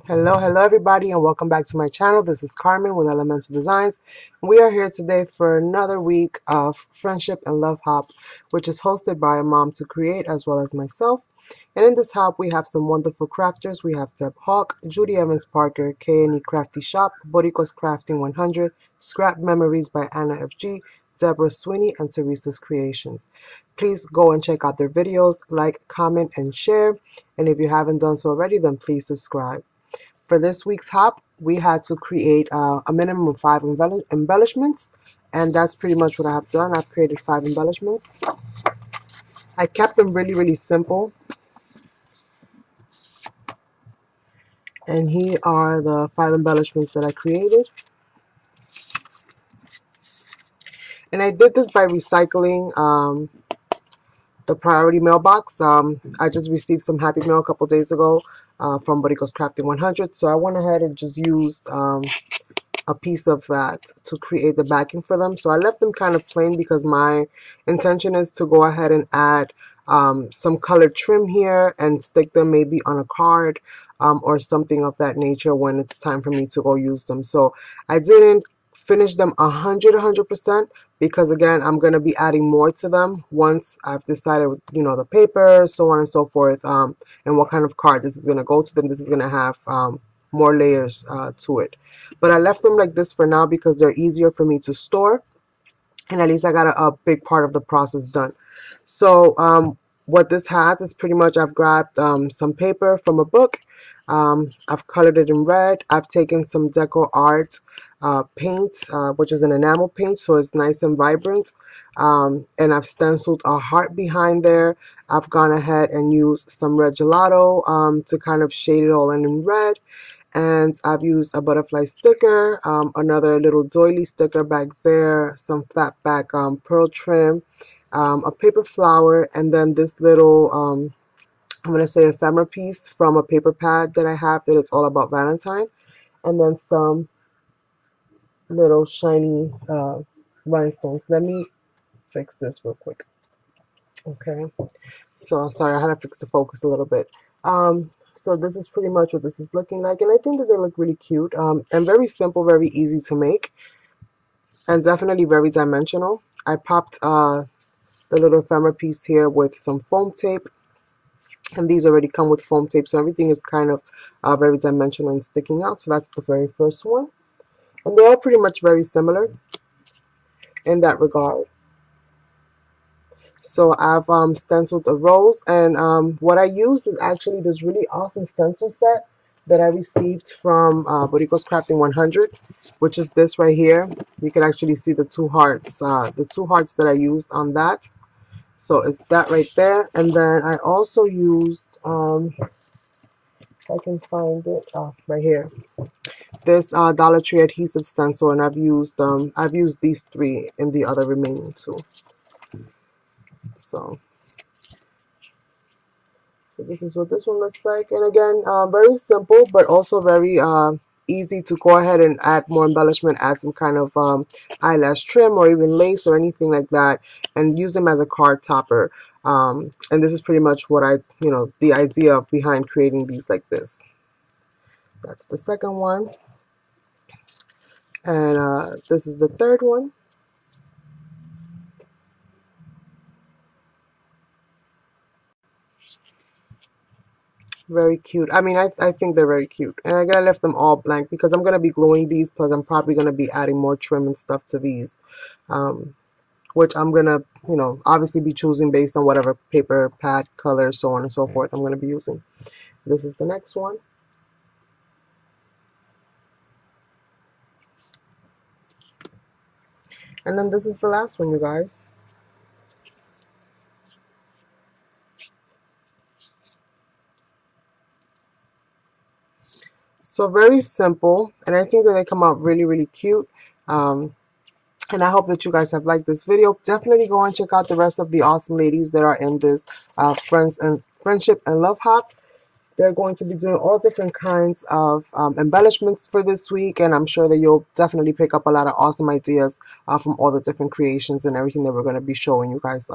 Hello everybody, and welcome back to my channel. This is Carmen with Elemental Designs. We are here today for another week of Friendship and Love Hop, which is hosted by a mom to create as well as myself. And in this hop, we have some wonderful crafters. We have Deb Hawk, Judy Evans Parker, K&E Crafty Shop, Borico's Crafting 100, Scrap Memories by Anna FG, Deborah Sweeney, and Teresa's Creations. Please go and check out their videos, like, comment, and share. And if you haven't done so already, then please subscribe. For this week's hop, we had to create a minimum of 5 embellishments, and that's pretty much what I have done. I've created 5 embellishments. I kept them really simple, and here are the 5 embellishments that I created. And I did this by recycling the priority mailbox. I just received some Happy Mail a couple days ago from Borico's Crafting 100, so I went ahead and just used a piece of that to create the backing for them. So I left them kind of plain because my intention is to go ahead and add some colored trim here and stick them maybe on a card or something of that nature when it's time for me to go use them. So I didn't finish them 100% because again, I'm going to be adding more to them once I've decided, you know, the paper, so on and so forth, and what kind of card this is going to go to them. This is going to have more layers to it. But I left them like this for now because they're easier for me to store, and at least I got a big part of the process done. So what this has is pretty much I've grabbed some paper from a book. I've colored it in red. I've taken some Deco Art paint, which is an enamel paint, so it's nice and vibrant. And I've stenciled a heart behind there. I've gone ahead and used some red gelato to kind of shade it all in red. And I've used a butterfly sticker, another little doily sticker back there, some flat back pearl trim, a paper flower, and then this little, I'm going to say ephemera piece from a paper pad that I have that it's all about Valentine, and then some little shiny rhinestones. Let me fix this real quick. Okay, so sorry, I had to fix the focus a little bit. So this is pretty much what this is looking like, and I think that they look really cute and very simple, very easy to make, and definitely very dimensional. I popped the little ephemera piece here with some foam tape, and these already come with foam tape, so everything is kind of very dimensional and sticking out. So that's the very first one, and they're all pretty much very similar in that regard. So I've stenciled a rose, and what I used is actually this really awesome stencil set that I received from Borico's Crafting 100, which is this right here. You can actually see the two hearts that I used on that. So it's that right there, and then I also used, if I can find it, right here, this Dollar Tree adhesive stencil, and I've used these 3 in the other remaining 2. So this is what this one looks like. And again, very simple, but also very easy to go ahead and add more embellishment, add some kind of eyelash trim or even lace or anything like that, and use them as a card topper. And this is pretty much what the idea behind creating these like this. That's the second one. And this is the third one. Very cute. I mean, I think they're very cute. And I left them all blank because I'm going to be gluing these, plus I'm probably going to be adding more trim and stuff to these, which I'm going to, obviously be choosing based on whatever paper, pad, color, so on and so forth I'm going to be using. This is the next one. And then this is the last one, you guys. So very simple, and I think that they come out really cute. And I hope that you guys have liked this video. Definitely go and check out the rest of the awesome ladies that are in this Friendship and Love Hop. They're going to be doing all different kinds of embellishments for this week, and I'm sure that you'll definitely pick up a lot of awesome ideas from all the different creations and everything that we're going to be showing you guys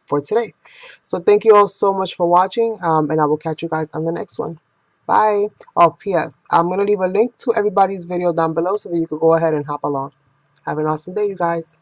for today. So thank you all so much for watching, and I will catch you guys on the next one. Bye. Oh, P.S. I'm going to leave a link to everybody's video down below so that you can go ahead and hop along. Have an awesome day, you guys.